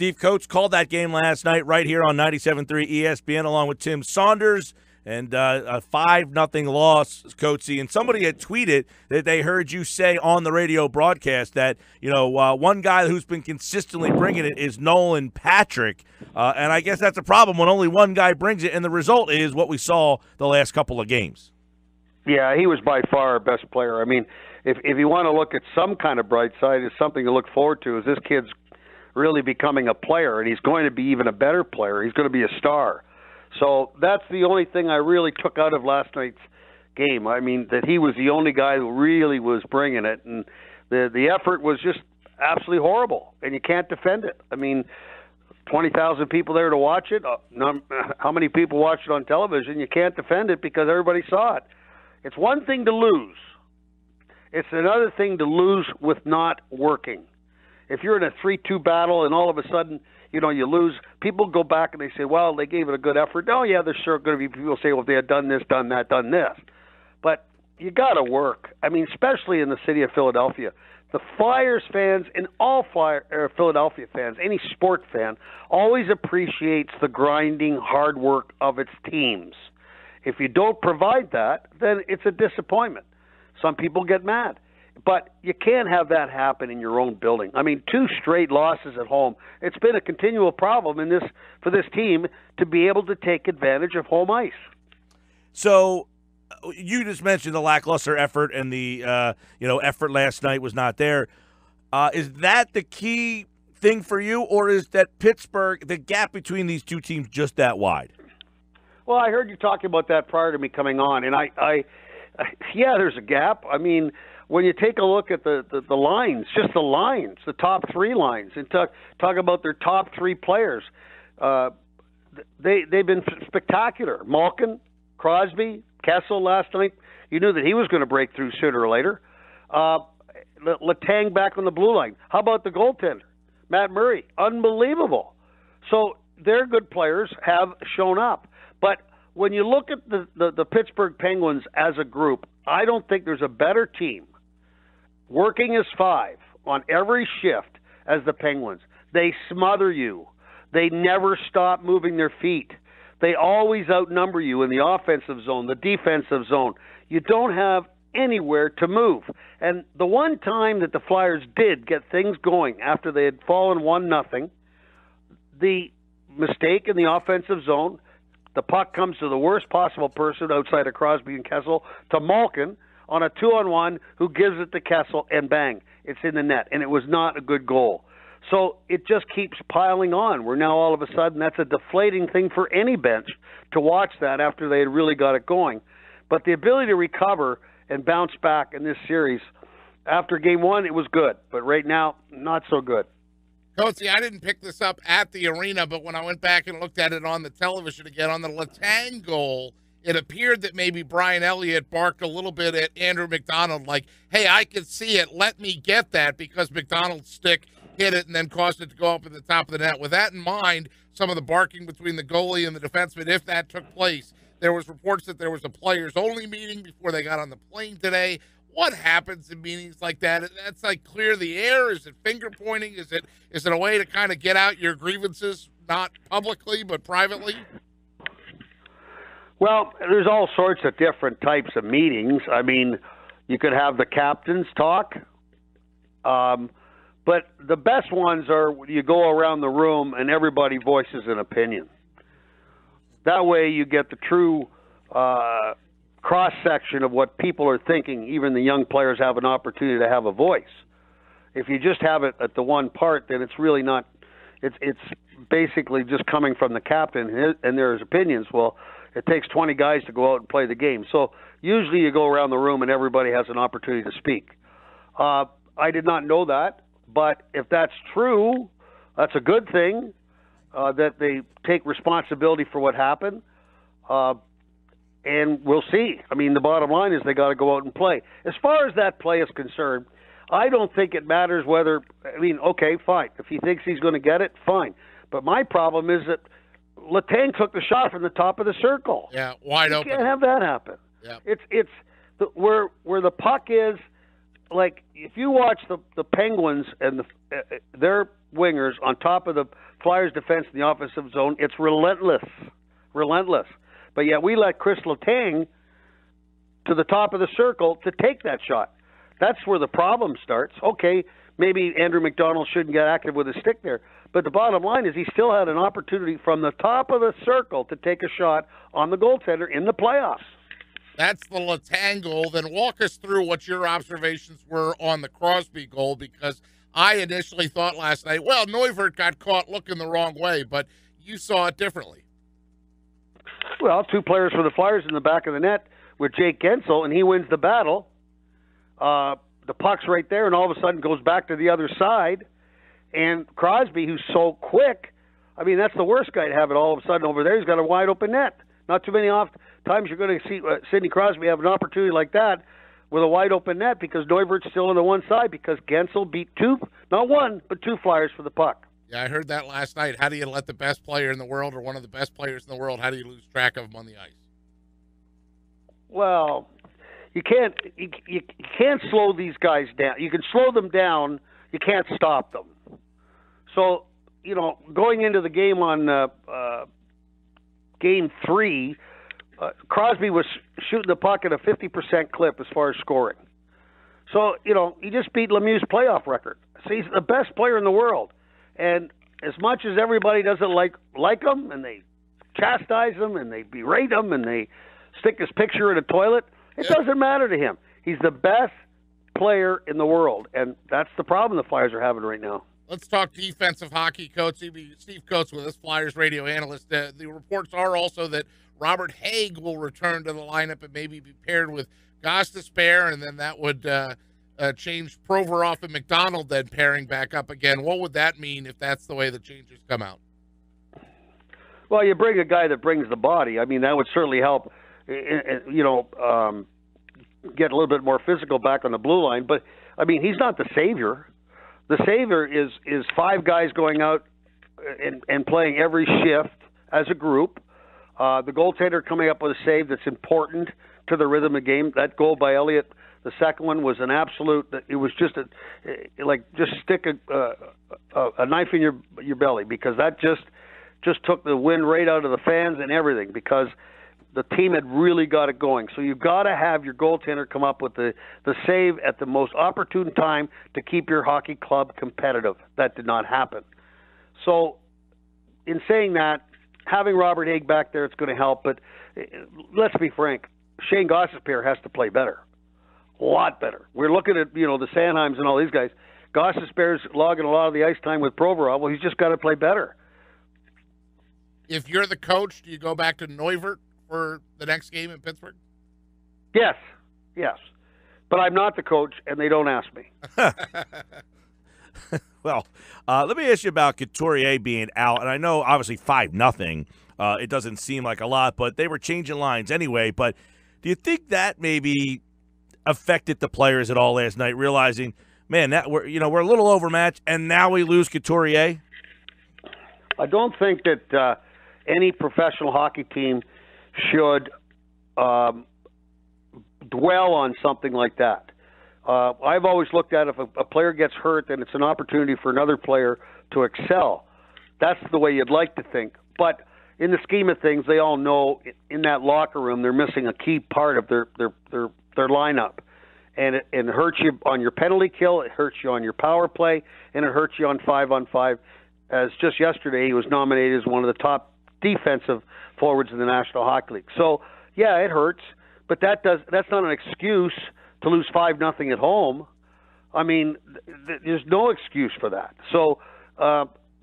Steve Coates called that game last night right here on 97.3 ESPN along with Tim Saunders. And a 5-0 loss, Coatesy. And somebody had tweeted that they heard you say on the radio broadcast that, one guy who's been consistently bringing it is Nolan Patrick. And I guess that's a problem when only one guy brings it. And the result is what we saw the last couple of games. Yeah, he was by far our best player. I mean, if you want to look at some kind of bright side, it's something to look forward to, is this kid's really becoming a player, and he's going to be even a better player. He's going to be a star. So that's the only thing I really took out of last night's game. I mean, that he was the only guy who really was bringing it, and the effort was just absolutely horrible, and you can't defend it. I mean, 20,000 people there to watch it. How many people watched it on television? You can't defend it because everybody saw it. It's one thing to lose. It's another thing to lose with not working. If you're in a 3-2 battle and all of a sudden you lose, people go back and they say, well, they gave it a good effort. Oh, yeah, there's sure going to be people say, well, if they had done this, done that, done this. But you got to work. I mean, especially in the city of Philadelphia. The Flyers fans and all Philadelphia fans, any sport fan, always appreciates the grinding hard work of its teams. If you don't provide that, then it's a disappointment. Some people get mad. But you can't have that happen in your own building. I mean, 2 straight losses at home. It's been a continual problem for this team to be able to take advantage of home ice. So you just mentioned the lackluster effort, and the effort last night was not there. Is that the key thing for you, or is that Pittsburgh, the gap between these two teams, just that wide? Well, I heard you talking about that prior to me coming on, and yeah, there's a gap. I mean, when you take a look at the lines, just the lines, the top 3 lines, and talk about their top 3 players, they've been spectacular. Malkin, Crosby, Kessel last night, you knew that he was going to break through sooner or later. Letang back on the blue line. How about the goaltender, Matt Murray? Unbelievable. So their good players have shown up. But when you look at the Pittsburgh Penguins as a group, I don't think there's a better team working as 5 on every shift as the Penguins. They smother you. They never stop moving their feet. They always outnumber you in the offensive zone, the defensive zone. You don't have anywhere to move. And the one time that the Flyers did get things going after they had fallen 1-0, the mistake in the offensive zone, the puck comes to the worst possible person outside of Crosby and Kessel, to Malkin on a 2-on-1, who gives it to Kessel, and bang, it's in the net. And it was not a good goal. So it just keeps piling on. We're now all of a sudden, that's a deflating thing for any bench to watch that after they had really got it going. But the ability to recover and bounce back in this series, after game 1, it was good. But right now, not so good. Coatsy, I didn't pick this up at the arena, but when I went back and looked at it on the television again, on the Letang goal, it appeared that maybe Brian Elliott barked a little bit at Andrew McDonald, like, hey, I can see it, let me get that, because McDonald's stick hit it and then caused it to go up at the top of the net. With that in mind, some of the barking between the goalie and the defenseman, if that took place, there was reports that there was a players-only meeting before they got on the plane today. What happens in meetings like that? That's like clear the air? Is it finger pointing? Is it a way to kind of get out your grievances, not publicly but privately? Well, there's all sorts of different types of meetings. I mean, you could have the captains talk, but the best ones are you go around the room and everybody voices an opinion. That way you get the true cross-section of what people are thinking. Even the young players have an opportunity to have a voice. If you just have it at the one part, then it's really not – it's basically just coming from the captain and there's opinions. Well, it takes 20 guys to go out and play the game. So usually you go around the room and everybody has an opportunity to speak. I did not know that, but if that's true, that's a good thing, that they take responsibility for what happened. And we'll see. I mean, the bottom line is they got to go out and play. As far as that play is concerned, I don't think it matters whether – I mean, okay, fine. If he thinks he's going to get it, fine. But my problem is that Letang took the shot from the top of the circle. Yeah, wide open. You can't have that happen. Yeah. It's where the puck is, like, if you watch the Penguins and their wingers on top of the Flyers' defense in the offensive zone. It's relentless. But yet we let Chris Letang to the top of the circle to take that shot. That's where the problem starts. Okay, maybe Andrew McDonald shouldn't get active with his stick there. But the bottom line is he still had an opportunity from the top of the circle to take a shot on the goaltender in the playoffs. That's the Letang goal. Then walk us through what your observations were on the Crosby goal, because I initially thought last night, well, Neuvirth got caught looking the wrong way, but you saw it differently. Well, 2 players for the Flyers in the back of the net with Jake Gensel, and he wins the battle. The puck's right there, and all of a sudden goes back to the other side. And Crosby, who's so quick, I mean, that's the worst guy to have it all of a sudden over there. He's got a wide open net. Not too many times you're going to see Sidney Crosby have an opportunity like that with a wide open net, because Neuvirth's still on the one side, because Gensel beat 2, not 1, but 2 Flyers for the puck. Yeah, I heard that last night. How do you let the best player in the world, or one of the best players in the world, how do you lose track of him on the ice? Well, you can't slow these guys down. You can slow them down. You can't stop them. So, going into the game on Game 3, Crosby was shooting the puck at a 50% clip as far as scoring. So, he just beat Lemieux's playoff record. So he's the best player in the world. And as much as everybody doesn't like him, and they chastise him, and they berate him, and they stick his picture in a toilet, it doesn't matter to him. He's the best player in the world, and that's the problem the Flyers are having right now. Let's talk defensive hockey, Coates. Steve Coates with us, Flyers radio analyst. The reports are also that Robert Haig will return to the lineup and maybe be paired with Gostisbehere, and then that would change Provorov and McDonald then pairing back up again. What would that mean if that's the way the changes come out? Well, you bring a guy that brings the body. I mean, that would certainly help, get a little bit more physical back on the blue line. But, I mean, he's not the savior. The savior is 5 guys going out and playing every shift as a group. The goaltender coming up with a save that's important to the rhythm of the game. That goal by Elliott, the second one, was an absolute. It was just just stick a knife in your belly, because that just took the wind right out of the fans and everything, because the team had really got it going. So you've got to have your goaltender come up with the save at the most opportune time to keep your hockey club competitive. That did not happen. So in saying that, having Robert Haig back there, it's going to help. But let's be frank, Shane Gostisbehere has to play better, a lot better. We're looking at, the Sanheims and all these guys. Gostisbehere's logging a lot of the ice time with Provorov. Well, he's just got to play better. If you're the coach, do you go back to Neuvirth for the next game in Pittsburgh? Yes. But I'm not the coach, and they don't ask me. Well, let me ask you about Couturier being out. And I know, obviously, 5-0. It doesn't seem like a lot, but they were changing lines anyway. But do you think that maybe affected the players at all last night, realizing, man, that we're a little overmatched, and now we lose Couturier? I don't think that any professional hockey team should dwell on something like that. I've always looked at if a player gets hurt, then it's an opportunity for another player to excel. That's the way you'd like to think. But in the scheme of things, they all know in that locker room they're missing a key part of their lineup. And it hurts you on your penalty kill, it hurts you on your power play, and it hurts you on 5-on-5. As just yesterday, he was nominated as one of the top defensive forwards in the National Hockey League. So, yeah, it hurts, but that's not an excuse to lose 5-0 at home. I mean, there's no excuse for that. So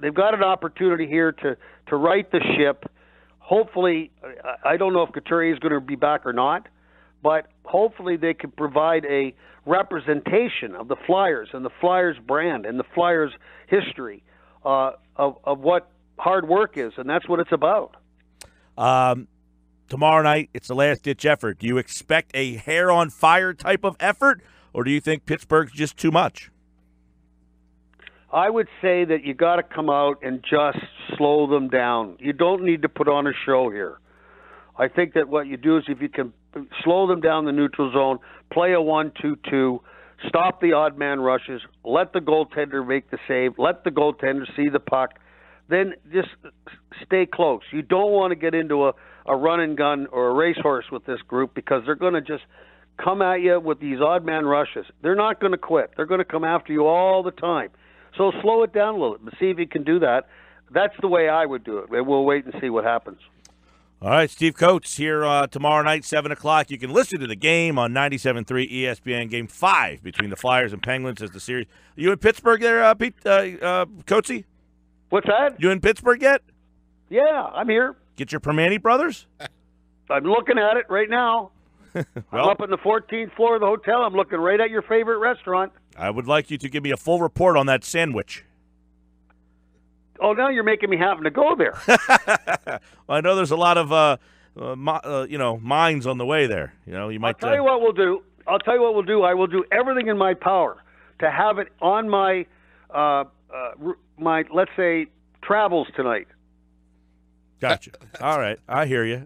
they've got an opportunity here to right the ship. Hopefully, I don't know if Couturier is going to be back or not, but hopefully they can provide a representation of the Flyers and the Flyers brand and the Flyers history of what hard work is, and that's what it's about. Tomorrow night, it's the last-ditch effort. Do you expect a hair-on-fire type of effort, or do you think Pittsburgh's just too much? I would say that you got to come out and just slow them down. You don't need to put on a show here. I think that what you do is if you can slow them down the neutral zone, play a 1-2-2, Stop the odd man rushes. Let the goaltender make the save. Let the goaltender see the puck. Then just stay close. You don't want to get into a run and gun or a racehorse with this group because they're going to just come at you with these odd man rushes. They're not going to quit. They're going to come after you all the time. So slow it down a little bit. See if you can do that. That's the way I would do it. We'll wait and see what happens. All right, Steve Coates here tomorrow night, 7 o'clock. You can listen to the game on 97.3 ESPN, Game 5 between the Flyers and Penguins as the series. Are you in Pittsburgh there, Pete, Coatesy? What's that? You in Pittsburgh yet? Yeah, I'm here. Get your Permani brothers? I'm looking at it right now. Well, I'm up on the 14th floor of the hotel. I'm looking right at your favorite restaurant. I would like you to give me a full report on that sandwich. Oh, now you're making me having to go there. Well, I know there's a lot of mines on the way there. You might. I'll tell you what we'll do. I will do everything in my power to have it on my let's say travels tonight. Gotcha. All right, I hear you.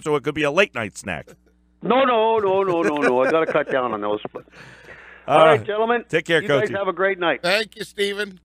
So it could be a late night snack. No. I got to cut down on those. All right, gentlemen. Take care, you Coach. guys have a great night. Thank you, Stephen.